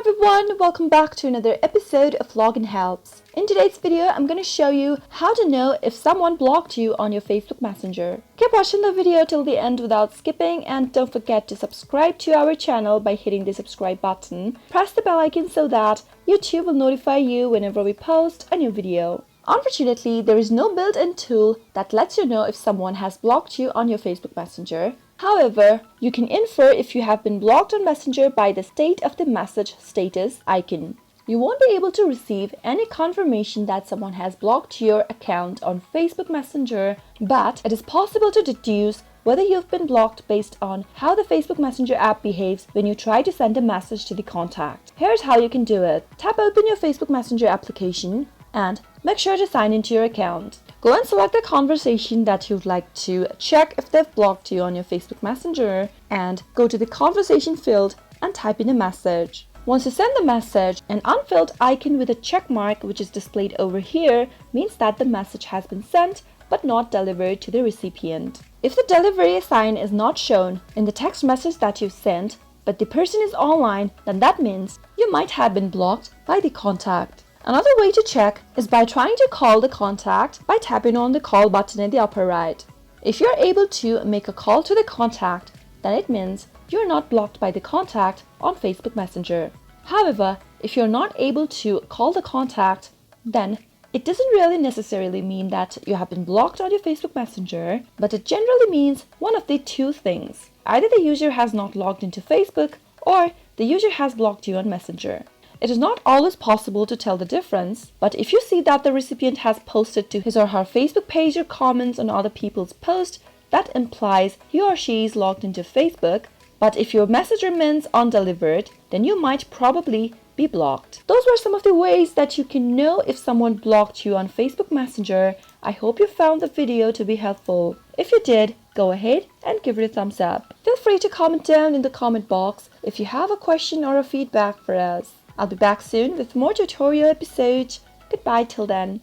everyone, welcome back to another episode of Login Helps. In today's video, I'm going to show you how to know if someone blocked you on your Facebook Messenger. Keep watching the video till the end without skipping, and don't forget to subscribe to our channel by hitting the subscribe button. Press the bell icon so that YouTube will notify you whenever we post a new video. Unfortunately, there is no built-in tool that lets you know if someone has blocked you on your Facebook Messenger. However, you can infer if you have been blocked on Messenger by the state of the message status icon. You won't be able to receive any confirmation that someone has blocked your account on Facebook Messenger, but it is possible to deduce whether you've been blocked based on how the Facebook Messenger app behaves when you try to send a message to the contact. Here's how you can do it. Tap open your Facebook Messenger application and make sure to sign into your account. Go and select the conversation that you'd like to check if they've blocked you on your Facebook Messenger, and go to the conversation field and type in a message. Once you send the message, an unfilled icon with a check mark which is displayed over here means that the message has been sent but not delivered to the recipient. If the delivery sign is not shown in the text message that you've sent, but the person is online, then that means you might have been blocked by the contact. Another way to check is by trying to call the contact by tapping on the call button in the upper right. If you're able to make a call to the contact, then it means you're not blocked by the contact on Facebook Messenger. However, if you're not able to call the contact, then it doesn't really necessarily mean that you have been blocked on your Facebook Messenger, but it generally means one of the two things. Either the user has not logged into Facebook, or the user has blocked you on Messenger. It is not always possible to tell the difference, but if you see that the recipient has posted to his or her Facebook page or comments on other people's posts, that implies he or she is logged into Facebook. But if your message remains undelivered, then you might probably be blocked. Those were some of the ways that you can know if someone blocked you on Facebook Messenger. I hope you found the video to be helpful. If you did, go ahead and give it a thumbs up. Feel free to comment down in the comment box if you have a question or a feedback for us. I'll be back soon with more tutorial episodes. Goodbye till then.